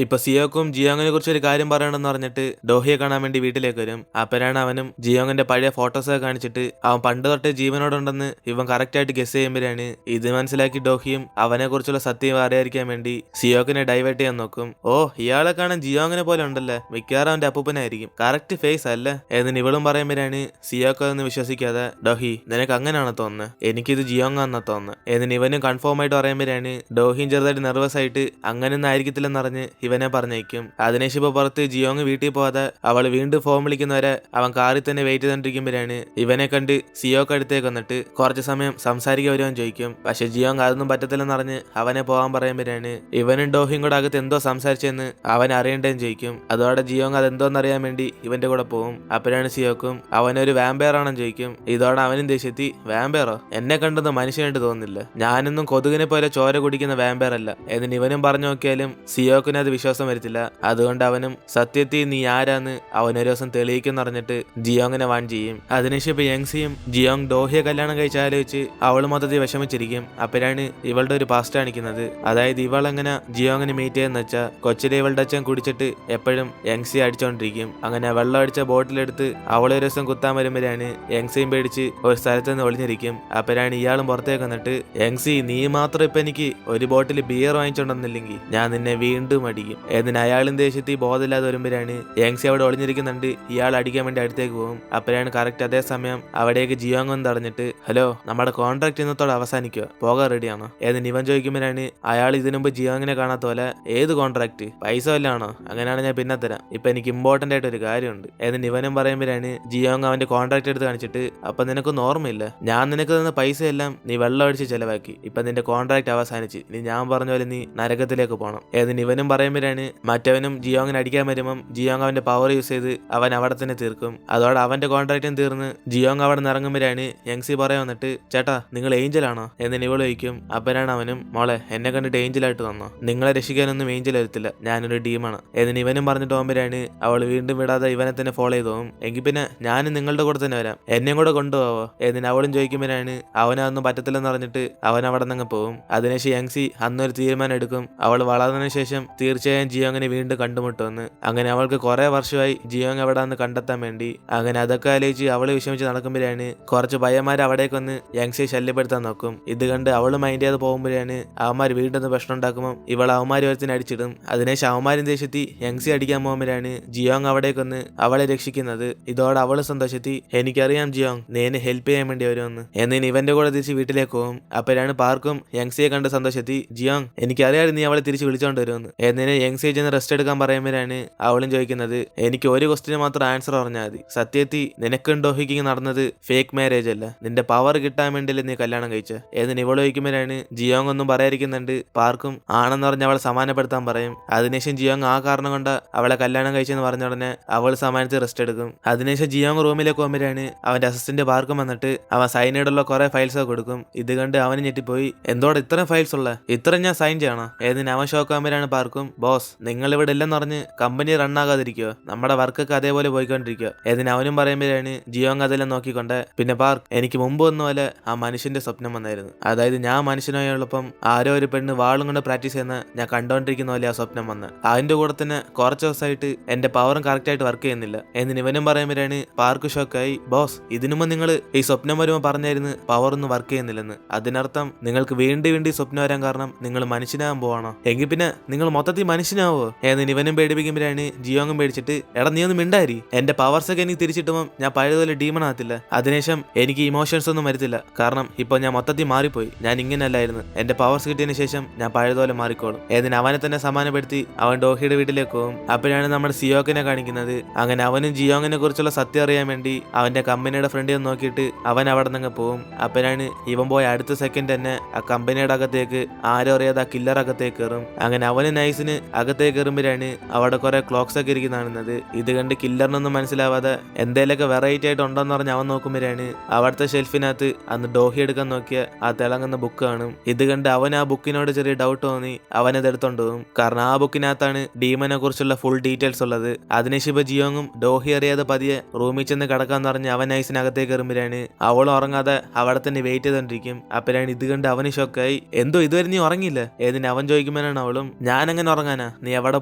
ഇപ്പൊ സിയോക്കും ജിയോങ്ങിനെ കുറിച്ച് ഒരു കാര്യം പറയണമെന്ന് പറഞ്ഞിട്ട് ഡോഹിയെ കാണാൻ വേണ്ടി വീട്ടിലേക്ക് വരും. അപ്പനാണ് അവനും ജിയോങ്ങിന്റെ പഴയ ഫോട്ടോസൊക്കെ കാണിച്ചിട്ട് അവൻ പണ്ട് തൊട്ടേ ജീവനോടുണ്ടെന്ന് ഇവൻ കറക്റ്റ് ആയിട്ട് ഗസ് ചെയ്യുമ്പോഴാണ് ഇത് മനസ്സിലാക്കി ഡോഹിയും അവനെ കുറിച്ചുള്ള സത്യം അറിയാതിരിക്കാൻ വേണ്ടി സിയോക്കിനെ ഡൈവേർട്ട് ചെയ്യാൻ നോക്കും. ഓ, ഇയാളെ കാണാൻ ജിയോങ്ങിനെ പോലെ ഉണ്ടല്ലേ, മിക്കവാറും അവന്റെ അപ്പൂപ്പനായിരിക്കും, കറക്റ്റ് ഫേസ് അല്ല എന്ന് ഇവളും പറയുമ്പോഴാണ് സിയോക്ക് അതൊന്ന് വിശ്വസിക്കാതെ ഡോഹി നിനക്ക് അങ്ങനെയാണോ തോന്നുന്നത്, എനിക്കിത് ജിയോങ്ങാന്നാ തോന്നുന്നത് എന്ന് ഇവനും കൺഫേം ആയിട്ട് പറയുമ്പോഴാണ് ഡോഹിയും ചെറുതായിട്ട് നെർവസ് ആയിട്ട് അങ്ങനെയൊന്നും ആയിരിക്കത്തില്ലെന്ന് അറിഞ്ഞ് ഇവനെ പറഞ്ഞേക്കും. അതിനേശം ഇപ്പൊ പുറത്ത് ജിയോങ് വീട്ടിൽ പോകാതെ അവള് വീണ്ടും ഫോം വിളിക്കുന്നവരെ അവൻ കാറിൽ തന്നെ വെയിറ്റ് ചെയ്തോണ്ടിരിക്കുമ്പോഴാണ് ഇവനെ കണ്ട് സിയോക്ക് അടുത്തേക്ക് വന്നിട്ട് കുറച്ച് സമയം സംസാരിക്കാൻ വരുവാൻ ചോദിക്കും. പക്ഷെ ജിയോങ് അതൊന്നും പറ്റത്തില്ലെന്ന് അറിഞ്ഞ് അവനെ പോകാൻ പറയുമ്പോഴാണ് ഇവനും ഡോഹിയും കൂടെ അകത്ത് എന്തോ സംസാരിച്ചെന്ന് അവൻ അറിയണ്ടേന്ന് ചോദിക്കും. അതോടെ ജിയോങ് അതെന്തോന്ന് അറിയാൻ വേണ്ടി ഇവന്റെ കൂടെ പോകും. അപ്പോഴാണ് സിയോക്കും അവനൊരു വാമ്പയർ ആണെന്ന് ചോദിക്കും. ഇതോടെ അവനും ദേഷ്യത്തി വാമ്പയറോ, എന്നെ കണ്ടൊന്നും മനുഷ്യനായിട്ട് തോന്നുന്നില്ല, ഞാനൊന്നും കൊതുകിനെ പോലെ ചോര കുടിക്കുന്ന വാമ്പയർ അല്ല എന്ന് ഇവനും പറഞ്ഞു നോക്കിയാലും സിയോക്കിന് അത് വിശ്വാസം വരത്തില്ല. അതുകൊണ്ട് അവനും സത്യത്തിൽ നീ ആരാന്ന് അവനൊരു ദിവസം തെളിയിക്കുന്ന പറഞ്ഞിട്ട് ജിയോങ്ങിനെ വാൺ ചെയ്യും. അതിനുശേഷം ഇപ്പൊ യങ്സിയും ജിയോങ് ഡോഹിയെ കല്യാണം കഴിച്ചാലോചിച്ച് അവള് മൊത്തത്തിൽ വിഷമിച്ചിരിക്കും. അപ്പോഴാണ് ഇവളുടെ ഒരു പാസ്റ്റ് കാണിക്കുന്നത്. അതായത് ഇവളെങ്ങനെ ജിയോങ്ങിനെ മീറ്റ് ചെയ്യുന്ന വെച്ചാൽ കൊച്ചിലെ ഇവളുടെ അച്ഛൻ കുടിച്ചിട്ട് എപ്പോഴും യങ്സിയെ അടിച്ചോണ്ടിരിക്കും. അങ്ങനെ വെള്ളം അടിച്ച ബോട്ടിലെടുത്ത് അവളെ ഒരു ദിവസം കുത്താൻ വരുമ്പോഴാണ് യങ്സിയും പേടിച്ച് ഒരു സ്ഥലത്ത് നിന്ന് ഒളിഞ്ഞിരിക്കും. അപ്പോഴാണ് ഇയാളും പുറത്തേക്ക് വന്നിട്ട് യങ്സി നീ മാത്രം ഇപ്പൊ എനിക്ക് ഒരു ബോട്ടിൽ ബിയർ വാങ്ങിച്ചോണ്ടെന്നില്ലെങ്കിൽ ഞാൻ നിന്നെ വീണ്ടും അടിക്കും എന്നിന് അയാളും ദേഷ്യത്തിൽ ബോധമില്ലാതെ വരുമ്പോഴാണ് യങ്സി അവിടെ ഒളിഞ്ഞിരിക്കുന്നുണ്ട്. ഇയാൾ അടിക്കാൻ വേണ്ടി അടുത്തേക്ക് പോകും. അപ്പോഴാണ് കറക്റ്റ് അതേ സമയം അവിടേക്ക് ജിയോങ് ഒന്ന് തടഞ്ഞിട്ട് ഹലോ നമ്മുടെ കോൺട്രാക്ട് ഇന്നത്തോടെ അവസാനിക്കുക, പോകാൻ റെഡിയാണോ എന്ന് ഇവൻ ചോദിക്കുമ്പോഴാണ് അയാൾ ഇതിനു മുമ്പ് ജിയോങ്ങിനെ കാണാത്ത പോലെ ഏത് കോൺട്രാക്ട്, പൈസ വല്ലാണോ, അങ്ങനെയാണ് ഞാൻ പിന്നെ തരാം, ഇപ്പൊ എനിക്ക് ഇമ്പോർട്ടന്റ് ആയിട്ട് ഒരു കാര്യമുണ്ട് എന്ന് ഇവനും പറയുമ്പോഴാണ് ജിയോങ് അവന്റെ കോൺട്രാക്ട് എടുത്ത് കാണിച്ചിട്ട് അപ്പൊ നിനക്കൊന്നും ഓർമ്മയില്ല, ഞാൻ നിനക്ക് തന്ന പൈസ എല്ലാം നീ വെള്ളം അടിച്ച് ചെലവാക്കി, ഇപ്പൊ നിന്റെ കോൺട്രാക്ട് അവസാനിച്ച് ഇനി ഞാൻ പറഞ്ഞ പോലെ നീ നരകത്തിലേക്ക് പോകണം എന്ന് ഇവനും പറയുമ്പോഴാണ് മറ്റവനും ജിയോങ്ങിനെ അടിക്കാൻ വരുമ്പം ജിയോങ് അവന്റെ പവർ യൂസ് ചെയ്ത് അവൻ അവിടെ തന്നെ തീർക്കും. അതോടെ അവന്റെ കോൺട്രാക്റ്റും തീർന്ന് ജിയോങ് അവിടെ നിന്ന് ഇറങ്ങുമ്പോഴാണ് യങ്സി പറയാൻ വന്നിട്ട് ചേട്ടാ നിങ്ങൾ ഏഞ്ചൽ ആണോ എന്ന് ഇവൾ ചോദിക്കും. അപ്പനാണ് അവനും മോളെ എന്നെ കണ്ടിട്ട് ഏഞ്ചലായിട്ട് തന്നോ, നിങ്ങളെ രക്ഷിക്കാനൊന്നും ഏഞ്ചൽ വരത്തില്ല, ഞാനൊരു ടീമാണ് എന്ന് ഇവനും പറഞ്ഞിട്ട് പോകുമ്പോഴാണ് അവൾ വീണ്ടും വിടാതെ ഇവനെ തന്നെ ഫോളോ ചെയ്തു പോകും. എങ്കിൽ പിന്നെ ഞാനും നിങ്ങളുടെ കൂടെ തന്നെ വരാം, എന്നെയും കൂടെ കൊണ്ടുപോവോ എന്ന് അവളും ചോദിക്കുമ്പോഴാണ് അവനതൊന്നും പറ്റത്തില്ലെന്ന് പറഞ്ഞിട്ട് അവൻ അവിടെ നിന്ന് പോകും. അതിനുശേഷം യങ്സി അന്നൊരു തീരുമാനം എടുക്കും, അവൾ വളർന്നതിന് ശേഷം തീർച്ചയായും ജിയോങ്ങിനെ വീണ്ടും കണ്ടുമുട്ടുമെന്ന്. അങ്ങനെ അവൾക്ക് കുറെ വർഷമായി ജിയോങ് എവിടാന്ന് കണ്ടെത്താൻ വേണ്ടി. അങ്ങനെ അതൊക്കെ ആലോചിച്ച് അവള് വിഷമിച്ച് നടക്കുമ്പോഴാണ് കുറച്ച് പയ്യന്മാർ അവിടേക്ക് വന്ന് യങ്സിയെ ശല്യപ്പെടുത്താൻ നോക്കും. ഇത് കണ്ട് അവള് മൈൻഡ് ചെയ്ത് പോകുമ്പോഴാണ് അവന്മാർ വീണ്ടും പ്രശ്നം ഉണ്ടാക്കുമ്പോൾ ഇവൾ അവന്മാർ ഒരുത്തിന് അടിച്ചിടും. അതിനുശേഷം അവന്മാരും ദേഷ്യത്തി യങ്സി അടിക്കാൻ പോകുമ്പോഴാണ് ജിയോങ് അവിടേക്ക് വന്ന് അവളെ രക്ഷിക്കുന്നത്. ഇതോടെ അവള് സന്തോഷത്തി എനിക്കറിയാം ജിയോങ് നീ എന്നെ ഹെൽപ്പ് ചെയ്യാൻ വേണ്ടി വരുമെന്ന് എന്നിന് ഇവന്റെ കൂടെ തിരിച്ച് വീട്ടിലേക്ക് പോകും. അപ്പോഴാണ് പാർക്കും യങ്സിയെ കണ്ട് സന്തോഷത്തി ജിയോങ് എനിക്കറിയാം നീ അവളെ തിരിച്ച് വിളിച്ചോണ്ട് വരുമെന്ന് എന്നിന് യങ്സി ചെന്ന് റെസ്റ്റ് എടുക്കാൻ പറയുമ്പോഴാണ് അവളും ചോദിക്കുന്നത് എനിക്ക് ഒരു ക്വസ്റ്റിന് മാത്രം ആൻസർ പറഞ്ഞാൽ മതി, സത്യത്തിൽ നിനക്കും ഡോഹിക്കും നടന്നത് ഫേക്ക് മാരേജ് അല്ല, നിന്റെ പവർ കിട്ടാൻ വേണ്ടിയല്ലേ നീ കല്യാണം കഴിച്ച എന്നിന് ഇവള് ചോദിക്കുമ്പോഴാണ് ജിയോങ് ഒന്നും പറയാതിരിക്കുന്നുണ്ട്. പാർക്കും ആണെന്ന് പറഞ്ഞ് അവളെ സമാനപ്പെടുത്താൻ പറയും. അതിനുശേഷം ജിയോങ് ആ കാരണം കൊണ്ട് അവളെ കല്യാണം കഴിച്ചെന്ന് പറഞ്ഞ ഉടനെ അവൾ സമാനത്തിൽ റെസ്റ്റ് എടുക്കും. അതിനുശേഷം ജിയോങ് റൂമിലേക്ക് പോകുമ്പോഴാണ് അവന്റെ അസിസ്റ്റന്റ് പാർക്കും വന്നിട്ട് അവൻ സൈനോടുള്ള കുറെ ഫയൽസ് ഒക്കെ കൊടുക്കും. ഇത് കണ്ട് അവന് ഞെട്ടിപ്പോയി, എന്തോടെ ഇത്രയും ഫയൽസ് ഉള്ള, ഇത്രയും ഞാൻ സൈൻ ചെയ്യണോ ഏതിന് അവൻ ഷോക്കാകുമ്പോഴാണ് പാർക്കും ബോസ് നിങ്ങൾ ഇവിടെ ഇല്ലെന്ന് പറഞ്ഞ് കമ്പനി റൺ ആകാതിരിക്കുക, നമ്മുടെ വർക്കൊക്കെ അതേപോലെ പോയിക്കൊണ്ടിരിക്കുക ഏതിന് അവനും പറയുമ്പോഴാണ് ജിയോങ് അതെല്ലാം നോക്കിക്കൊണ്ട് പിന്നെ പാർക്ക് എനിക്ക് മുമ്പ് ഒന്നും പോലെ ആ മനുഷ്യന്റെ സ്വപ്നം വന്നായിരുന്നു, അതായത് ഞാൻ മനുഷ്യനായുള്ളപ്പം ആരോ ഒരു പെണ്ണ് വാളും കൊണ്ട് പ്രാക്ടീസ് ചെയ്യുന്ന ഞാൻ കണ്ടോണ്ടിരിക്കുന്ന പോലെ ആ സ്വപ്നം വന്ന് അതിന്റെ കൂടെ തന്നെ കുറച്ച് ദിവസമായിട്ട് എന്റെ പവറും കറക്റ്റ് ആയിട്ട് വർക്ക് ചെയ്യുന്നില്ല എന്ന് ഇവനും പറയുമ്പോഴാണ് പാർക്ക് ഷോക്കായി ബോസ് ഇതിനു മുമ്പ് നിങ്ങൾ ഈ സ്വപ്നം വരുമ്പോൾ പറഞ്ഞായിരുന്നു പവർ ഒന്നും വർക്ക് ചെയ്യുന്നില്ലെന്ന്, അതിനർത്ഥം നിങ്ങൾക്ക് വീണ്ടും വീണ്ടും സ്വപ്നം വരാൻ കാരണം നിങ്ങൾ മനുഷ്യനാകാൻ പോവാണോ, എങ്കിൽ പിന്നെ നിങ്ങൾ മൊത്തത്തിൽ മനുഷ്യനാവോ എന്ന് ഇവനും പേടിപ്പിക്കുമ്പോഴാണ് ജിയോങ്ങും പേടിച്ചിട്ട് എടാ നീ ഒന്നും മിണ്ടാരി, എന്റെ പവർസ് ഒക്കെ എനിക്ക് തിരിച്ചിട്ടുമ്പോൾ ഞാൻ പഴയതുപോലെ ഡീമൺ ആകത്തില്ല, അതിനുശേഷം എനിക്ക് ഇമോഷൻസ് ഒന്നും വരത്തില്ല, കാരണം ഇപ്പൊ ഞാൻ മൊത്തത്തിൽ മാറിപ്പോയി, ഞാൻ ഇങ്ങനെയല്ലായിരുന്നു, എന്റെ പവർസ് കിട്ടിയതിനു ശേഷം ഞാൻ പഴയതുപോലെ മാറിക്കോളും ഏതിന് അവനെ തന്നെ സമാനപ്പെടുത്തി അവൻ ഡോഹിയുടെ വീട്ടിലേക്ക് പോകും. അപ്പോഴാണ് നമ്മുടെ സിയോക്കിനെ കാണിക്കുന്നത്. അങ്ങനെ അവനും ജിയോങ്ങിനെ കുറിച്ചുള്ള സത്യം അറിയാൻ വേണ്ടി അവന്റെ കമ്പനിയുടെ ഫ്രണ്ടിൽ നോക്കിയിട്ട് അവൻ അവിടെ നിന്ന് പോകും. അപ്പോഴാണ് ഇവൻ പോയ അടുത്ത സെക്കൻഡ് തന്നെ ആ കമ്പനിയുടെ അകത്തേക്ക് ആരോ അറിയാതെ ആ കില്ലർ അകത്തേക്ക് കയറും. അങ്ങനെ അവന് നൈസിന് അകത്തേക്ക് കയറുമ്പോഴാണ് അവിടെ കുറെ ക്ലോക്സ് ഒക്കെ ഇരിക്കുന്നതാണുന്നത്. ഇത് കണ്ട് കില്ലറിനൊന്നും മനസ്സിലാവാതെ എന്തേലൊക്കെ വെറൈറ്റി ആയിട്ട് ഉണ്ടോന്ന് പറഞ്ഞ് അവൻ നോക്കുമ്പോഴാണ് അവിടുത്തെ ഷെൽഫിനകത്ത് അന്ന് ഡോഹി എടുക്കാൻ നോക്കിയ ആ തിളങ്ങുന്ന ബുക്ക് കാണും. ഇത് കണ്ട് അവൻ ആ ബുക്കിനോട് ചെറിയ ഡൗട്ട് തോന്നി അവനത് എടുത്തോണ്ട് പോകും. കാരണം ആ ബുക്കിനകത്താണ് ഡീമനെ കുറിച്ചുള്ള ഫുൾ ഡീറ്റെയിൽസ് ഉള്ളത്. അതിനുശേഷം ജിയോങ്ങും ഡോഹി അറിയാതെ പതിയെ റൂമിൽ ചെന്ന് കിടക്കാന്ന് പറഞ്ഞ് അവൻ നൈസിനകത്തേക്ക് കയറുമ്പോഴാണ് അവളും ഉറങ്ങാതെ അവിടെ തന്നെ വെയിറ്റ് ചെയ്തോണ്ടിരിക്കും. അപ്പോഴാണ് ഇത് കണ്ട് അവന് ഷോക്കായി എന്തോ ഇതുവരെ നീ ഉറങ്ങിയില്ല ഏതിന് അവൻ ചോദിക്കുമ്പോഴാണ് അവളും ഞാൻ അങ്ങനെ ഉറങ്ങാൻ ഉറങ്ങാനാ, നീ എവിടെ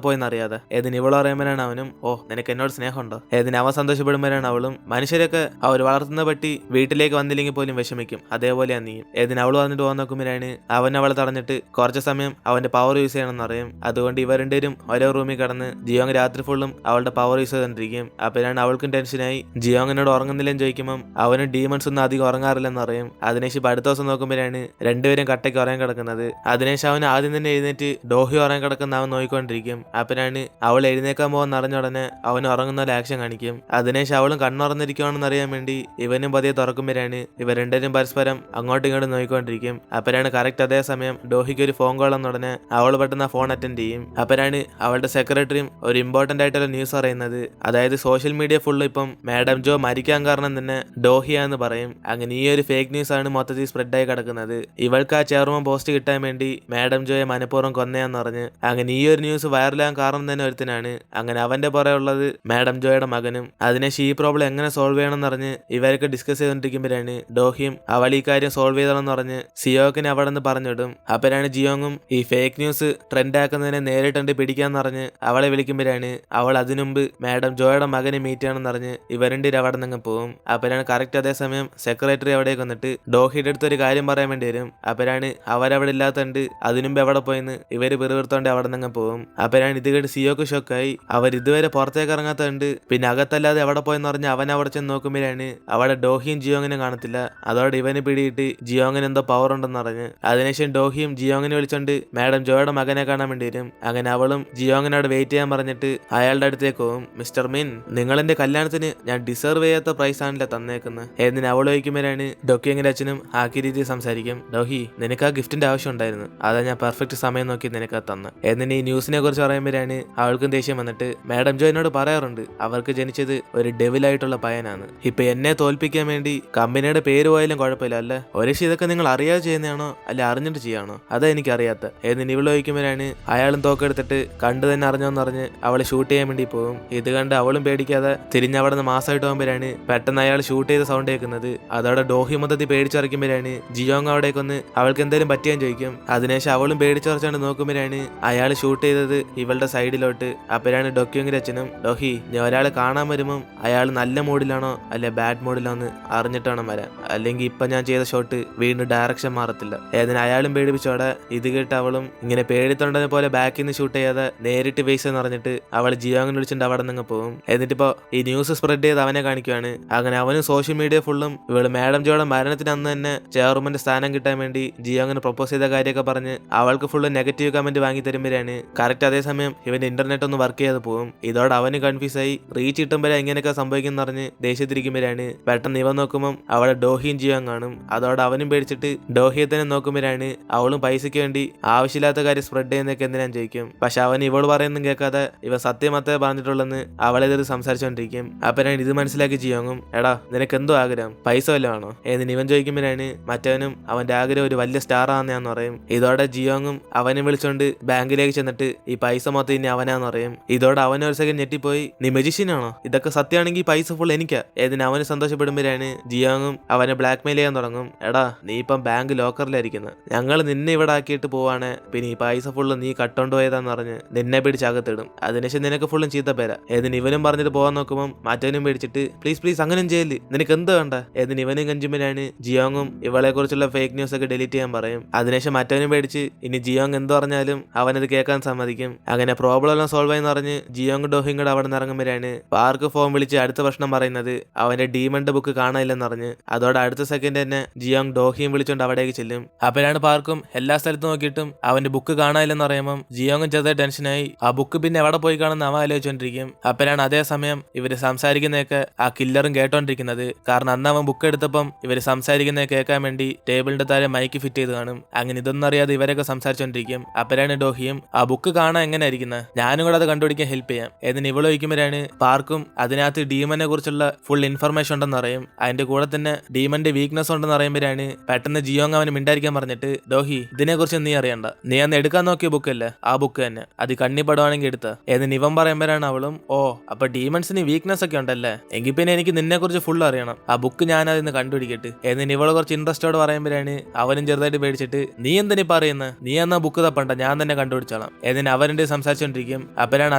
പോയെന്നറിയാതെ. ഏതിന് ഇവള് പറയുമ്പോഴാണ് അവനും ഓ നിനക്ക് എന്നോട് സ്നേഹമുണ്ടോ. ഏതിന് അവൻ സന്തോഷപ്പെടുമ്പോഴാണ് അവളും മനുഷ്യരൊക്കെ അവർ വളർത്തുന്ന പട്ടി വീട്ടിലേക്ക് വന്നില്ലെങ്കിൽ പോലും വിഷമിക്കും, അതേപോലെയാണ് നീയും. ഏതിന് അവള് വന്നിട്ട് പോകാൻ നോക്കുമ്പോഴാണ് അവൻ അവളെ തടഞ്ഞിട്ട് കുറച്ച് സമയം അവന്റെ പവർ യൂസ് ചെയ്യണമെന്ന് അറിയും. അതുകൊണ്ട് ഇവർ രണ്ടുപേരും ഓരോ റൂമിൽ കിടന്ന് ജിയോങ് രാത്രി ഫുള്ളും അവളുടെ പവർ യൂസ് ചെയ്തോണ്ടിരിക്കും. അപ്പോഴാണ് അവൾക്കും ടെൻഷനായി. ജിയോങ്ങിനോട് ഉറങ്ങുന്നില്ലെന്ന് ചോദിക്കുമ്പോൾ അവനും ഡീമൺസ് ഒന്നും അധികം ഉറങ്ങാറില്ലെന്ന് അറിയും. അതിനുശേഷം അടുത്ത ദിവസം നോക്കുമ്പോഴാണ് രണ്ടുപേരും കട്ടയ്ക്ക് ഉറങ്ങാൻ കിടക്കുന്നത്. അതിനുശേഷം അവൻ ആദ്യം തന്നെ എഴുന്നേറ്റ് ഡോഹി ഉറങ്ങാൻ കിടക്കുന്ന അവൻ നോക്കിക്കൊണ്ടിരിക്കും. അപ്പോഴാണ് അവൾ എഴുന്നേക്കാൻ പോകുന്ന അറിഞ്ഞ ഉടനെ അവൻ ഉറങ്ങുന്ന ഒരു ആക്ഷൻ കാണിക്കും. അതിനുശേഷം അവളും കണ്ണുറന്നിരിക്കുവാണെന്ന് അറിയാൻ വേണ്ടി ഇവനും പതിയെ തുറക്കുമ്പോഴാണ് ഇവർ രണ്ടുപേരും പരസ്പരം അങ്ങോട്ടും ഇങ്ങോട്ടും നോക്കിക്കൊണ്ടിരിക്കും. അപ്പോഴാണ് കറക്റ്റ് അതേ സമയം ഡോഹിക്ക് ഒരു ഫോൺ കോൾ എന്ന ഉടനെ അവൾ പെട്ടെന്ന് ഫോൺ അറ്റൻഡ് ചെയ്യും. അപ്പോഴാണ് അവളുടെ സെക്രട്ടറിയും ഒരു ഇമ്പോർട്ടന്റ് ആയിട്ടുള്ള ന്യൂസ് അറിയുന്നത്. അതായത് സോഷ്യൽ മീഡിയ ഫുള്ള് ഇപ്പം മാഡം ജോ മരിക്കാൻ കാരണം തന്നെ ഡോഹിയാന്ന് പറയും. അങ്ങനെ ഈ ഒരു ഫേക്ക് ന്യൂസ് ആണ് മൊത്തത്തിൽ സ്പ്രെഡായി കിടക്കുന്നത്. ഇവൾക്ക് ആ ചെയർമാൻ പോസ്റ്റ് കിട്ടാൻ വേണ്ടി മാഡം ജോയെ മനഃപൂർവ്വം കൊന്നയാന്ന് പറഞ്ഞ് അങ്ങനെ ഈ ഒരു ന്യൂസ് വൈറലാകാൻ കാരണം തന്നെ ഒരുത്തനാണ്. അങ്ങനെ അവന്റെ പുറകെ ഉള്ളത് മാഡം ജോയുടെ മകനും. അതിനുശേഷം ഈ പ്രോബ്ലം എങ്ങനെ സോൾവ് ചെയ്യണമെന്ന് പറഞ്ഞ് ഇവരൊക്കെ ഡിസ്കസ് ചെയ്തുകൊണ്ടിരിക്കുമ്പോഴാണ് ഡോഹിയും അവൾ ഈ കാര്യം സോൾവ് ചെയ്തതെന്ന് പറഞ്ഞ് സിയോക്കിനെ അവിടെ നിന്ന് പറഞ്ഞിടും. അപ്പോഴാണ് ജിയോങ്ങും ഈ ഫേക്ക് ന്യൂസ് ട്രെൻഡ് ആക്കുന്നതിനെ നേരിട്ടുണ്ട് പിടിക്കാന്ന് പറഞ്ഞ് അവളെ വിളിക്കുമ്പോഴാണ് അവൾ അതിനുമുമ്പ് മാഡം ജോയുടെ മകനെ മീറ്റ് ചെയ്യണമെന്ന് പറഞ്ഞ് ഇവരുടെ അവിടെ നിന്ന് പോകും. അപ്പോഴാണ് കറക്റ്റ് അതേസമയം സെക്രട്ടറി അവിടേക്ക് വന്നിട്ട് ഡോഹിയുടെ അടുത്ത് ഒരു കാര്യം പറയാൻ വേണ്ടി വരും. അപ്പോഴാണ് അവരവിടെ ഇല്ലാത്തണ്ട് അതിനുമ്പ് എവിടെ പോയിന്ന് ഇവര് പിറുവിറുത്തോണ്ട് അവിടെ നിന്ന് പോകും. അപ്പോഴാണ് ഇത് കേട്ട് സിയോക്ക് ഷോക്കായി. അവർ ഇതുവരെ പുറത്തേക്ക് ഇറങ്ങാത്തതുണ്ട് പിന്നെ അകത്തല്ലാതെ എവിടെ പോയെന്ന് പറഞ്ഞ് അവൻ അവിടെ ചെന്ന് നോക്കുമ്പോഴാണ് അവിടെ ഡോഹിയും ജിയോങ്ങിനെ കാണത്തില്ല. അതോടെ ഇവന് പിടിയിട്ട് ജിയോങ്ങിന് എന്തോ പവർ ഉണ്ടെന്ന് പറഞ്ഞ് അതിനുശേഷം ഡോഹിയും ജിയോങ്ങിനെ വിളിച്ചോണ്ട് മാഡം ജോയുടെ മകനെ കാണാൻ വേണ്ടി വരും. അങ്ങനെ അവളും ജിയോങ്ങിനോട് വെയിറ്റ് ചെയ്യാൻ പറഞ്ഞിട്ട് അയാളുടെ അടുത്തേക്ക് പോകും. മിസ്റ്റർ മീൻ, നിങ്ങളെന്റെ കല്യാണത്തിന് ഞാൻ ഡിസർവ് ചെയ്യാത്ത പ്രൈസ് ആണല്ലേ തന്നേക്കുന്നത്. എന്നിന് അവൾ ചോദിക്കുമ്പോഴാണ് ഡോക്കിയുടെ അച്ഛനും ആക്കി രീതിയിൽ സംസാരിക്കും. ഡോഹി, നിനക്ക് ആ ഗിഫ്റ്റിന്റെ ആവശ്യം ഉണ്ടായിരുന്നു, അതാ ഞാൻ പെർഫെക്റ്റ് സമയം നോക്കി നിനക്ക് തന്ന. എന്നിന് ഈ ന്യൂസിനെ കുറിച്ച് പറയുമ്പോഴാണ് അവൾക്കും ദേഷ്യം വന്നിട്ട് മാഡം ജോ എന്നോട് പറയാറുണ്ട് അവർക്ക് ജനിച്ചത് ഒരു ഡെവിലായിട്ടുള്ള പയ്യനാണ്. ഇപ്പൊ എന്നെ തോൽപ്പിക്കാൻ വേണ്ടി കമ്പനിയുടെ പേര് പോയാലും കുഴപ്പമില്ല അല്ലേ. ഒരേശം ഇതൊക്കെ നിങ്ങൾ അറിയാതെ ചെയ്യുന്നതാണോ അല്ലെ അറിഞ്ഞിട്ട് ചെയ്യാണോ, അതാ എനിക്ക് അറിയാത്ത. എന്നിന് ഇവള് ചോദിക്കുമ്പോഴാണ് അയാളും തോക്കെടുത്തിട്ട് കണ്ടു തന്നെ അറിഞ്ഞോന്ന് പറഞ്ഞ് അവളെ ഷൂട്ട് ചെയ്യാൻ വേണ്ടി പോകും. ഇത് കണ്ട് അവളും പേടിക്കാതെ തിരിഞ്ഞവിടെ നിന്ന് മാസമായിട്ട് പോകുമ്പോഴാണ് പെട്ടെന്ന് അയാൾ ഷൂട്ട് ചെയ്ത സൗണ്ട് കേൾക്കുന്നത്. അതോടെ ഡോഹി മൊത്തത്തിൽ പേടിച്ചറിക്കുമ്പോഴാണ് ജിയോങ് അവിടേക്കൊന്ന് അവൾക്ക് എന്തെങ്കിലും പറ്റിയാൻ ചോദിക്കും. അതിനുശേഷം അവളും പേടിച്ചറച്ചാണ്ട് നോക്കുമ്പോഴാണ് അയാൾ ഷൂട്ട് ചെയ്തത് ഇവളുടെ സൈഡിലോട്ട്. അപ്പോഴാണ് ഡോക്യുങ്ങിന്റെ അച്ഛനും ഡോഹി, ഞാൻ ഒരാളെ കാണാൻ വരുമ്പം അയാൾ നല്ല മൂഡിലാണോ അല്ലെ ബാഡ് മൂഡിലാണോ എന്ന് അറിഞ്ഞിട്ട് വേണം വരാൻ, അല്ലെങ്കിൽ ഇപ്പൊ ഞാൻ ചെയ്ത ഷോട്ട് വീണ്ടും ഡയറക്ഷൻ മാറത്തില്ല. ഏതിന് അയാളും പേടിപ്പിച്ചോടെ ഇത് കേട്ട് അവളും ഇങ്ങനെ പേടിത്തൊണ്ടനെ പോലെ ബാക്കിൽ നിന്ന് ഷൂട്ട് ചെയ്യാതെ നേരിട്ട് ഫേസ് എന്ന് പറഞ്ഞിട്ട് അവൾ ജിയോങ്ങിനെ വിളിച്ചിട്ട് അവിടെ നിന്ന് പോകും. എന്നിട്ടിപ്പോ ഈ ന്യൂസ് സ്പ്രെഡ് ചെയ്ത് അവനെ കാണിക്കുവാണ്. അങ്ങനെ അവനും സോഷ്യൽ മീഡിയ ഫുള്ളും ഇവള് മാഡം ജോയുടെ മരണത്തിന് അന്ന് തന്നെ ചെയർമാന്റെ സ്ഥാനം കിട്ടാൻ വേണ്ടി ജിയോങ്ങിന് പ്രപ്പോസ് ചെയ്ത കാര്യമൊക്കെ പറഞ്ഞ് അവൾക്ക് ഫുള്ള് നെഗറ്റീവ് കമന്റ് വാങ്ങി തരുമ്പോഴാണ് കറക്റ്റ് അതേസമയം ഇവന്റെ ഇന്റർനെറ്റ് ഒന്ന് വർക്ക് ചെയ്ത് പോകും. ഇതോടെ അവന് കൺഫ്യൂസ് ആയി റീച്ച് കിട്ടുമ്പോഴേ ഇങ്ങനെയൊക്കെ സംഭവിക്കുന്ന പറഞ്ഞ് ദേഷ്യത്തിരിക്കുമ്പോഴാണ് പെട്ടെന്ന് ഇവൻ നോക്കുമ്പോൾ അവിടെ ഡോഹിയും ജിയോങ് കാണും. അതോടെ അവനും പേടിച്ചിട്ട് ഡോഹിയെ തന്നെ നോക്കുമ്പോഴാണ് അവളും പൈസയ്ക്ക് വേണ്ടി ആവശ്യമില്ലാത്ത കാര്യം സ്പ്രെഡ് ചെയ്യുന്നതൊക്കെ എന്തിനാൻ ചോദിക്കും. പക്ഷെ അവൻ ഇവള് പറയുന്നതും കേൾക്കാതെ ഇവ സത്യമത്തേ പറഞ്ഞിട്ടുള്ളെന്ന് അവളെതിരെ സംസാരിച്ചുകൊണ്ടിരിക്കും. അപ്പനാണ് ഇത് മനസ്സിലാക്കി ജിയോങ്ങും എടാ നിനക്ക് എന്തോ ആഗ്രഹം, പൈസ വല്ലതും ആണോ എന്ന് ഇവൻ ചോദിക്കുമ്പോഴാണ് മറ്റവനും അവന്റെ ആഗ്രഹം ഒരു വലിയ സ്റ്റാർ ആണെന്ന് പറയും. ഇതോടെ ജിയോങ്ങും അവനെ വിളിച്ചോണ്ട് ബാങ്കിലേക്ക് ചെന്നിട്ട് ഈ പൈസ മൊത്തം ഇനി അവനാന്ന് പറയും. ഇതോടെ അവൻ ഒരു സെക്കൻഡ് ഞെട്ടിപ്പോയി, നീ മെജിഷ്യനാണോ, ഇതൊക്കെ സത്യമാണെങ്കിൽ പൈസ ഫുൾ എനിക്കാ. ഏതിന് അവന് സന്തോഷപ്പെടുമ്പോഴാണ് ജിയോങ്ങും അവനെ ബ്ലാക്ക് മെയിൽ ചെയ്യാൻ തുടങ്ങും. എടാ നീ ഇപ്പം ബാങ്ക് ലോക്കറിലായിരിക്കുന്നത്, ഞങ്ങൾ നിന്നെ ഇവിടെ ആക്കിയിട്ട് പോവാണ്, പിന്നെ ഈ പൈസ ഫുള്ള് നീ കട്ടോണ്ട് പോയതാന്ന് പറഞ്ഞ് നിന്നെ പിടിച്ചകത്തിടും. അതിനുശേഷം നിനക്ക് ഫുള്ളും ചീത്ത പേരാ. ഏതിന് ഇവനും പറഞ്ഞിട്ട് പോകാൻ നോക്കുമ്പോൾ മറ്റവനും പേടിച്ചിട്ട് പ്ലീസ് പ്ലീസ് അങ്ങനെ ചെയ്യല്, നിനക്ക് എന്ത് വേണ്ട. ഏതിന് ഇവനും കഞ്ചുമ്പോഴാണ് ജിയോങ്ങും ഇവളെ കുറിച്ചുള്ള ഫേക്ക് ന്യൂസ് ഒക്കെ ഡിലീറ്റ് ചെയ്യാൻ പറയും. അതിനുശേഷം മറ്റവനും പേടിച്ച് ഇനി ജിയോങ് എന്ത് പറഞ്ഞാലും അവനത് കേൾക്കാൻ സമ്മതിക്കും. അങ്ങനെ പ്രോബ്ലം എല്ലാം സോൾവ് ആയെന്ന് പറഞ്ഞ് ജിയോങ് ഡോഹിയും കൂടെ അവിടെ നിന്ന് ഇറങ്ങുമ്പോഴാണ് പാർക്ക് ഫോം വിളിച്ച് അടുത്ത പ്രശ്നം പറയുന്നത് അവന്റെ ഡീമണ്ട് ബുക്ക് കാണാനില്ലെന്ന് പറഞ്ഞ്. അതോടെ അടുത്ത സെക്കൻഡ് തന്നെ ജിയോങ് ഡോഹിയും വിളിച്ചോണ്ട് അവിടേക്ക് ചെല്ലും. അപ്പോഴാണ് പാർക്കും എല്ലാ സ്ഥലത്തും നോക്കിയിട്ടും അവന്റെ ബുക്ക് കാണാനില്ലെന്ന് പറയുമ്പോൾ ജിയോങ്ങും ചെറുതായി ടെൻഷനായി ആ ബുക്ക് പിന്നെ എവിടെ പോയി കാണുന്ന അവൻ ആലോചിച്ചോണ്ടിരിക്കും. അപ്പോഴാണ് അതേസമയം ഇവര് സംസാരിക്കുന്നതൊക്കെ ആ കില്ലറും കേട്ടോണ്ടിരിക്കുന്നത്. കാരണം അന്ന് അവൻ ബുക്ക് എടുത്തപ്പം ഇവര് സംസാരിക്കുന്നത് കേൾക്കാൻ വേണ്ടി ടേബിളിന്റെ താഴെ മൈക്ക് ഫിറ്റ് ചെയ്ത് കാണും. അങ്ങനെ ഇതൊന്നും അറിയാതെ ഇവരൊക്കെ സംസാരിച്ചോണ്ടിരിക്കും. അപ്പോഴാണ് ഡോഹിയും ആ ബുക്ക് കാണാൻ എങ്ങനെ ഇരിക്കുന്നത്, ഞാനും കൂടെ അത് കണ്ടുപിടിക്കാൻ ഹെൽപ്പ് ചെയ്യാം എന്ന് ഇവള് ചോദിക്കുമ്പോഴാണ് പാർക്കും അതിനകത്ത് ഡീമനെ കുറിച്ചുള്ള ഫുൾ ഇൻഫർമേഷൻ ഉണ്ടെന്ന് അറിയും. അതിന്റെ കൂടെ തന്നെ ഡീമന്റെ വീക്ക്നെസ് ഉണ്ടെന്ന് അറിയുമ്പോഴാണ് പെട്ടെന്ന് ജിയോങ് അവന് മിണ്ടായിരിക്കാൻ പറഞ്ഞിട്ട് ഡോഹി ഇതിനെ കുറിച്ച് നീ അറിയണ്ട, നീ അന്ന് എടുക്കാൻ നോക്കിയ ബുക്കല്ലേ ആ ബുക്ക് തന്നെ, അത് കണ്ണിപ്പെടുവാണെങ്കിൽ എടുത്ത. എന്ന് ഇവൻ പറയുമ്പോഴാണ് അവളും ഓ അപ്പൊ ഡീമൺസിന് വീക്ക്നെസ് ഒക്കെ ഉണ്ടല്ലേ, എങ്കിൽ പിന്നെ എനിക്ക് നിന്നെ കുറിച്ച് ഫുൾ അറിയണം, ആ ബുക്ക് ഞാൻ അതിന്ന് കണ്ടുപിടിക്കട്ടെ എന്ന് ഇവള് കുറച്ച് ഇൻട്രസ്റ്റോട് പറയുമ്പോഴാണ് അവനും ചെറുതായിട്ട് പേടിച്ചിട്ട് നീ എന്തിനീ പറയുന്നത്, നീ എന്നാ ബുക്ക് തപ്പണ്ട ഞാൻ തന്നെ കണ്ടുപിടിച്ചോളാം എന്നിന് അവരുടെ സംസാരിച്ചോണ്ടിരിക്കും. അപ്പോഴാണ്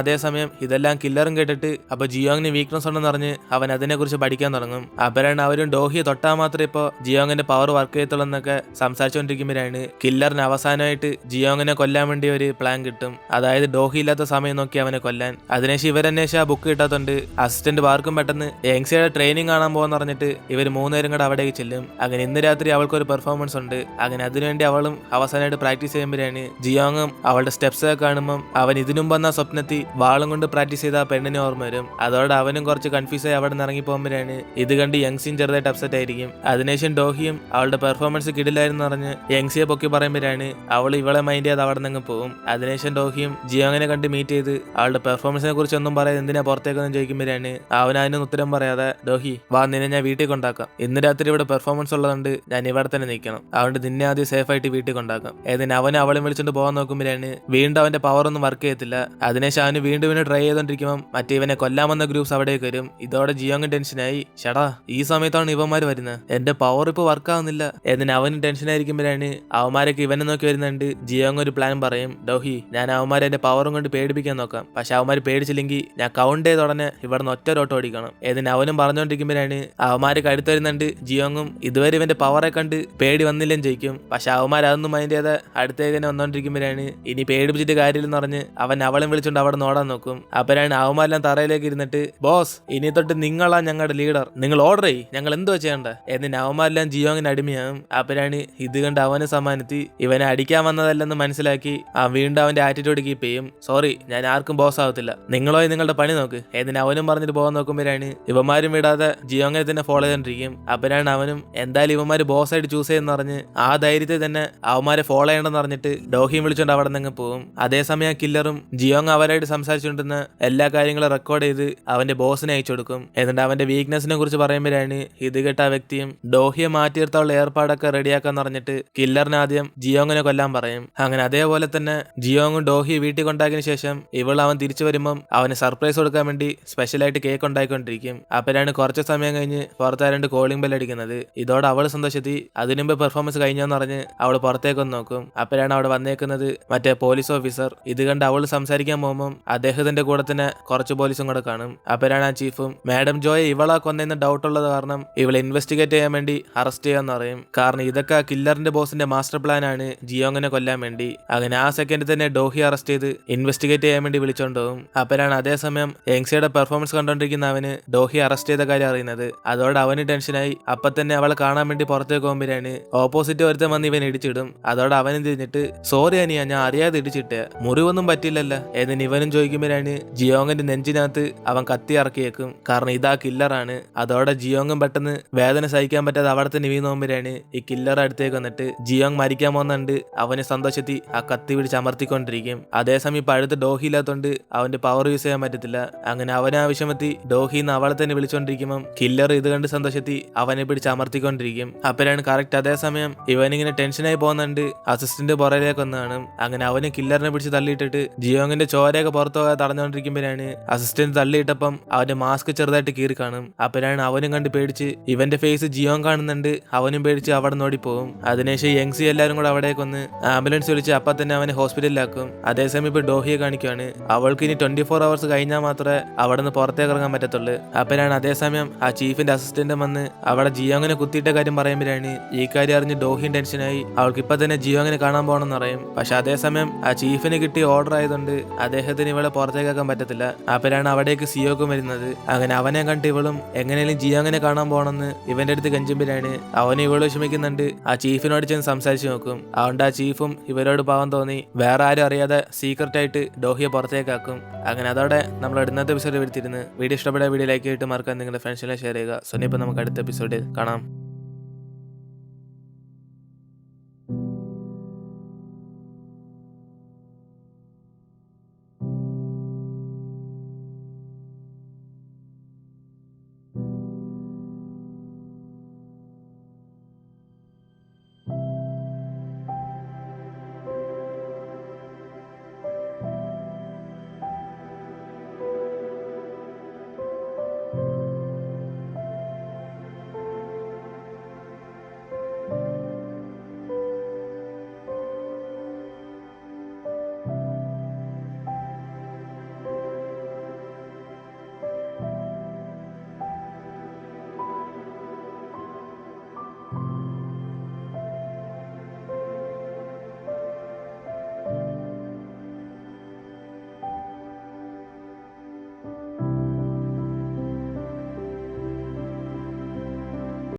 അതേസമയം ഇതെല്ലാം കില്ലറും കേട്ടിട്ട് അപ്പൊ ജിയോങ്ങിന് വീക്ക്നസ് ഉണ്ടെന്ന് പറഞ്ഞ് അവൻ അതിനെ കുറിച്ച് പഠിക്കാൻ തുടങ്ങും. അപ്പോഴാണ് അവരും ഡോഹിയെ തൊട്ടാൽ മാത്രമേ ഇപ്പൊ ജിയോങ്ങിന്റെ പവർ വർക്ക് ചെയ്യത്തുള്ളൂ എന്നൊക്കെ സംസാരിച്ചുകൊണ്ടിരിക്കുമ്പോഴാണ് കില്ലറിന് അവസാനമായിട്ട് ജിയോങ്ങിനെ കൊല്ലാൻ വേണ്ടി ഒരു പ്ലാൻ കിട്ടും. അതായത് ഡോഹി ഇല്ലാത്ത സമയം നോക്കി അവനെ കൊല്ലാൻ. അതിനുശേഷം ഇവരന്വേഷിച്ച് ആ ബുക്ക് കിട്ടാത്തോണ്ട് അസിസ്റ്റന്റ് വാർക്കും പെട്ടെന്ന് യങ്സിയുടെ ട്രെയിനിങ് കാണാൻ പോകാന്ന് പറഞ്ഞിട്ട് ഇവർ മൂന്നുപേരും കൂടെ അവിടേക്ക് ചെല്ലും. അങ്ങനെ ഇന്ന് രാത്രി അവൾക്കൊരു പെർഫോമൻസ് ഉണ്ട്. അങ്ങനെ അതിനുവേണ്ടി അവളും അവസാനമായിട്ട് പ്രാക്ടീസ് ചെയ്യുമ്പോഴാണ് ജിയോങ്ങും അവളുടെ സ്റ്റെപ്സ് ഒക്കെ കാണുമ്പോൾ അവൻ ഇതിനും വന്ന സ്വപ്നത്തിൽ വാളും കൊണ്ട് പ്രാക്ടീസ് ചെയ്ത ആ പെണ്ണിനെ ഓർമ്മ വരും. അതോടെ അവനും കുറച്ച് കൺഫ്യൂസ് ആയി അവിടെ നിന്ന് ഇറങ്ങി പോകുമ്പോഴാണ് ഇത് കണ്ട് യങ്സിയും ചെറുതായിട്ട് അപ്സെറ്റ് ആയിരിക്കും. അതിനുശേഷം ഡോഹിയും അവളുടെ പെർഫോമൻസ് കിടിലായിരുന്നു പറഞ്ഞ് യങ്സിയെ പൊക്കി പറയുമ്പോഴാണ് അവൾ ഇവളെ മൈൻഡ് ചെയ്ത് അവിടെ നിന്ന് പോകും. അതിനുശേഷം ഡോഹിയും ജിയോങ്ങിനെ കണ്ട് മീറ്റ് ചെയ്ത് അവളുടെ പെർഫോമൻസിനെ കുറിച്ച് ഒന്നും പറയാതെ എന്തിനാ പുറത്തേക്കൊന്നും ചോദിക്കുമ്പോഴാണ് അവൻ അതിനൊന്നും ഉത്തരം പറയാതെ ഡോഹി വാ നിന്നെ ഞാൻ വീട്ടിൽ കൊണ്ടാക്കാം, ഇന്ന് രാത്രി ഇവിടെ പെർഫോമൻസ് ഉള്ളതുകൊണ്ട് ഞാൻ ഇവിടെ തന്നെ നിൽക്കണം, അതുകൊണ്ട് നിന്നെ ആദ്യം സേഫ് ആയിട്ട് വീട്ടിൽ കൊണ്ടാക്കാം. ഏതിന് അവനെ അവളെ വിളിച്ചോണ്ട് പോകാൻ നോക്കുമ്പോഴാണ് വീണ്ടും അവന്റെ പവർ ഒന്നും വർക്ക് ചെയ്യത്തില്ല. അതിനുശേഷം അവന് വീണ്ടും ട്രൈ ചെയ്തോണ്ടിരിക്കുമ്പോൾ മറ്റേ ഇവനെ കൊല്ലാമെന്ന ഗ്രൂപ്പ്സ് അവിടേക്ക് വരും. ഇതോടെ ജിയോങ് ടെൻഷനായി. ഷടാ ഈ സമയത്താണ് ഇവന്മാർ വരുന്നത്, എന്റെ പവർ ഇപ്പൊ വർക്ക് ആവുന്നില്ല. എന്നിന് അവന് ടെൻഷനായിരിക്കുമ്പോഴാണ് അവന്മാരൊക്കെ ഇവനെ നോക്കി വരുന്നുണ്ട്. ജിയോങ് ഒരു പ്ലാൻ പറയും. ഡോഹി ഞാൻ അവന്മാരെ എന്റെ പവറും കൊണ്ട് പേടിപ്പിക്കാൻ നോക്കാം, പക്ഷെ അവന്മാർ പേടിച്ചില്ലെങ്കിൽ ഞാൻ കൗണ്ട് ചെയ്ത ഉടനെ ഇവിടുന്ന് ഒറ്റ റോട്ട് ഓടിക്കണം. ഏതിന് അവനും പറഞ്ഞുകൊണ്ടിരിക്കുമ്പോഴാണ് അവന്മാര് കടുത്ത് വരുന്നുണ്ട്. ജിയോങ്ങും ഇതുവരെ ഇവന്റെ പവറെ കണ്ട് പേടി വന്നില്ലെന്ന് ചോദിക്കും. പക്ഷെ അവന്മാർ അതൊന്നും മൈൻഡ് ചെയ്ത് അടുത്തേക്ക് തന്നെ വന്നോണ്ടിരിക്കുമ്പോഴാണ് ഇനി പേടിപ്പിച്ചിട്ട് കാര്യമില്ലെന്ന് പറഞ്ഞ് അവൻ അവളെ വിളിച്ചോണ്ട് അവിടെ നോടാൻ നോക്കും. അപ്പോഴാണ് അവന്മാരെല്ലാം തറയിലേക്ക് ഇരുന്നിട്ട് ബോസ് ഇനി തൊട്ട് നിങ്ങളാ ഞങ്ങളുടെ ലീഡർ, നിങ്ങൾ ഓർഡർ ചെയ്യ്, ഞങ്ങൾ എന്തോ ചെയ്യണ്ട. എന്നിന് അവന്മാരെല്ലാം ജിയോങ്ങിന് അടിമയാകും. അപ്പോഴാണ് ഇത് കണ്ട് അവനെ സമ്മാനിത്തി ഇവനെ അടിക്കാൻ വന്നതല്ലെന്ന് മനസ്സിലാക്കി വീണ്ടും അവന്റെ ആറ്റിറ്റ്യൂഡ് കീപ്പ് ചെയ്യും. സോറി ഞാൻ ആർക്കും ബോസ് ആവത്തില്ല, നിങ്ങളോ നിങ്ങളുടെ പണി നോക്ക്. എന്നിന് അവനും പറഞ്ഞിട്ട് പോകാൻ നോക്കുമ്പോഴാണ് ഇവന്മാരും വിടാതെ ജിയോങ്ങിനെ തന്നെ ഫോളോ ചെയ്തോണ്ടിരിക്കും. അപ്പോഴാണ് അവനും എന്തായാലും ഇവന്മാര് ബോസ് ആയിട്ട് ചൂസ് ചെയ്യുന്ന പറഞ്ഞ് ആ ധൈര്യത്തിൽ തന്നെ അവന്മാരെ ഫോളോ ചെയ്യണമെന്ന് പറഞ്ഞിട്ട് ഡോഹിയും വിളിച്ചോണ്ട് അവിടെ നിന്ന് പോകും. അതേസമയം കില്ലറും ജിയോങ് അവരായിട്ട് സംസാരിച്ചുകൊണ്ടിരുന്ന എല്ലാ കാര്യങ്ങളും റെക്കോർഡ് ചെയ്ത് അവന്റെ ബോസിനെ അയച്ചു കൊടുക്കും. എന്നിട്ട് അവന്റെ വീക്ക്നെസിനെ കുറിച്ച് പറയുമ്പോഴാണ് ഇത് കേട്ട ആ വ്യക്തിയും ഡോഹിയെ മാറ്റിയെടുത്തുള്ള ഏർപ്പാടൊക്കെ റെഡിയാക്കാന്ന് പറഞ്ഞിട്ട് കില്ലറിന് ആദ്യം ജിയോങ്ങിനെ കൊല്ലാൻ പറയും. അങ്ങനെ അതേപോലെ തന്നെ ജിയോങ്ങും ഡോഹിയെ വീട്ടിൽ കൊണ്ടാക്കിയതിനു ശേഷം അവൻ തിരിച്ചു വരുമ്പം അവന് സർപ്രൈസ് കൊടുക്കാൻ വേണ്ടി സ്പെഷ്യലായിട്ട് കേക്ക് ഉണ്ടായിക്കൊണ്ടിരിക്കും. അപ്പോഴാണ് കുറച്ച് സമയം കഴിഞ്ഞ് പുറത്ത് 2 കോളിംഗ് ബെൽ അടിക്കുന്നത്. ഇതോടെ അവൾ സന്തോഷത്തി അതിനുമ്പ് പെർഫോമൻസ് കഴിഞ്ഞോന്ന് പറഞ്ഞ് അവൾ പുറത്തേക്കൊന്ന് നോക്കും. അപ്പോഴാണ് അവിടെ വന്നേക്കുന്നത് മറ്റേ പോലീസ് ഓഫീസർ. ഇത് കണ്ട് അവൾ സംസാരിക്കാൻ പോകുമ്പോൾ അദ്ദേഹത്തിന്റെ കൂടെ തന്നെ കുറച്ച് പോലീസും കൂടെ കാണും. അപ്പോഴാണ് ആ ചീഫും മാഡം ജോയെ ഇവളാ കൊന്നെന്ന് ഡൗട്ട് ഉള്ളത് കാരണം ഇവളെ ഇൻവെസ്റ്റിഗേറ്റ് ചെയ്യാൻ വേണ്ടി അറസ്റ്റ് ചെയ്യാന്ന് പറയും. കാരണം ഇതൊക്കെ കില്ലറിന്റെ ബോസിന്റെ മാസ്റ്റർ പ്ലാൻ ആണ് ജിയോങ്ങിനെ കൊല്ലാൻ വേണ്ടി. അങ്ങനെ ആ സെക്കൻഡിൽ തന്നെ ഡോഹി അറസ്റ്റ് ചെയ്ത് ഇൻവെസ്റ്റിഗേറ്റ് ചെയ്യാൻ വേണ്ടി വിളിച്ചോണ്ടുപോകും. അപ്പോഴാണ് അതേസമയം യങ്സിയുടെ പെർഫോമൻസ് കണ്ടോണ്ടിരിക്കുന്ന അവന് ഡോഹി അറസ്റ്റ് ചെയ്ത കാര്യം അറിയുന്നത്. അതോടെ അവന് ടെൻഷനായി. അപ്പൊ തന്നെ അവളെ കാണാൻ വേണ്ടി പുറത്തേക്ക് പോകുമ്പോഴാണ് ഓപ്പോസിറ്റ് ഒരുത്തൻ വന്ന് ഇവൻ ഇടിച്ചിടും. അതോടെ അവനും തിരിഞ്ഞിട്ട് സോറി അനിയ ഞാൻ അറിയാതെ ഇടിച്ചിട്ട്, മുറിവൊന്നും പറ്റില്ലല്ലോ. എന്നിന് ഇവനും ചോദിക്കുമ്പോഴാണ് ജിയോങ്ങിന്റെ നെഞ്ചിനകത്ത് അവൻ കത്തി ഇറക്കിയേക്കും. കാരണം ഇതാ കില്ലറാണ്. അതോടെ ജിയോങ്ങും പെട്ടെന്ന് വേദന സഹിക്കാൻ പറ്റാതെ അവിടെ തന്നെ വീണ് പോകുമ്പോഴാണ് ഈ കില്ലർ അടുത്തേക്ക് വന്നിട്ട് ജിയോങ് മരിക്കാൻ പോകുന്നുണ്ട് അവന് സന്തോഷത്തി ആ കത്തി പിടിച്ച് അമർത്തിക്കൊണ്ടിരിക്കും. അതേസമയം ഇപ്പൊ അടുത്ത് ഡോഹി ഇല്ലാത്തോണ്ട് അവന്റെ പവർ യൂസ് ചെയ്യാൻ പറ്റത്തില്ല. അങ്ങനെ അവനെ ആവശ്യമെത്തി ഡോഹിന്ന് അവളെ തന്നെ വിളിച്ചോണ്ടിരിക്കുമ്പോൾ കില്ലർ ഇത് കണ്ട് സന്തോഷത്തി അവനെ പിടിച്ച് അമർത്തിക്കൊണ്ടിരിക്കും. അപ്പോഴാണ് കറക്റ്റ് അതേസമയം ഇവനിങ്ങനെ ടെൻഷനായി പോകുന്നുണ്ട് അസിസ്റ്റന്റ് പുറകിലേക്ക് വന്ന് കാണും. അങ്ങനെ അവന് കില്ലറിനെ പിടിച്ച് തള്ളിയിട്ടിട്ട് ജിയോങ്ങിന്റെ ചോരയൊക്കെ പുറത്തു പോകാൻ തടഞ്ഞുകൊണ്ടിരിക്കുമ്പോഴാണ് അസിസ്റ്റന്റ് തള്ളിയിട്ടപ്പം അവന്റെ മാസ്ക് ചെറുതായിട്ട് കീറി കാണും. അപ്പോഴാണ് അവനും കണ്ട് പേടിച്ച് ഇവന്റെ ഫേസ് ജിയോങ് കാണുന്നുണ്ട്. അവനും പേടിച്ച് അവിടെ നോടി പോകും. അതിനുശേഷം യങ്സി എല്ലാരും കൂടെ അവിടേക്ക് വന്ന് ആംബുലൻസ് വിളിച്ച് അപ്പൊ തന്നെ അവനെ ഹോസ്പിറ്റലിലാക്കും. അതേസമയം ഇപ്പൊ ഡോഹിയെ കാണിക്കുവാണ്. അവൾക്ക് ഇനി 24 hours കഴിഞ്ഞാൽ മാത്രമേ അവിടെ നിന്ന് പുറത്തേക്ക് ഇറങ്ങാൻ പറ്റത്തുള്ളൂ. അപ്പോഴാണ് അതേസമയം ആ ചീഫിന്റെ അസിസ്റ്റന്റ് വന്ന് അവിടെ ജിയോങ്ങിനെ കുത്തിയിട്ട കാര്യം പറയുമ്പോഴാണ് ഈ കാര്യം അറിഞ്ഞ് ഡോഹിയും ടെൻഷനായി. അവൾക്ക് ഇപ്പൊ തന്നെ ജിയോങ്ങിനെ കാണാൻ പോകണമെന്ന് പറയും. പക്ഷെ അതേസമയം ആ ചീഫിന് കിട്ടിയ ഓർഡർ ആയതുകൊണ്ട് അദ്ദേഹത്തിന് ഇവളെ പുറത്തേക്കാക്കാൻ പറ്റത്തില്ല. അപ്പോഴാണ് അവിടേക്ക് സിയോക്കും വരുന്നത്. അങ്ങനെ അവനെ കണ്ട് ഇവളും എങ്ങനെയും ജിയോങ്ങിനെ കാണാൻ പോകണമെന്ന് ഇവന്റെ അടുത്ത് കെഞ്ചുമ്പോഴാണ് അവന് ഇവള് വിഷമിക്കുന്നുണ്ട്. ആ ചീഫിനോട് ചെന്ന് സംസാരിച്ച് നോക്കും. അതുകൊണ്ട് ആ ചീഫും ഇവരോട് പാവം തോന്നി വേറെ ആരും അറിയാതെ സീക്രട്ട് ആയിട്ട് ഡോഹിയെ പുറത്തേക്കാക്കും. അങ്ങനെ അതോടെ നമ്മൾ ഇന്നത്തെ എപ്പിസോഡ് വരുത്തിരുന്ന് വീഡിയോ ഇഷ്ടപ്പെട്ട വീഡിയോ ലൈക്ക് ചെയ്തിട്ട് മറക്കാൻ നിങ്ങളുടെ ഫ്രണ്ട്സിനെ ഷെയർ ചെയ്യുക. സോ ഇനിയിപ്പോൾ നമുക്ക് അടുത്ത എപ്പിസോഡിൽ കാണാം.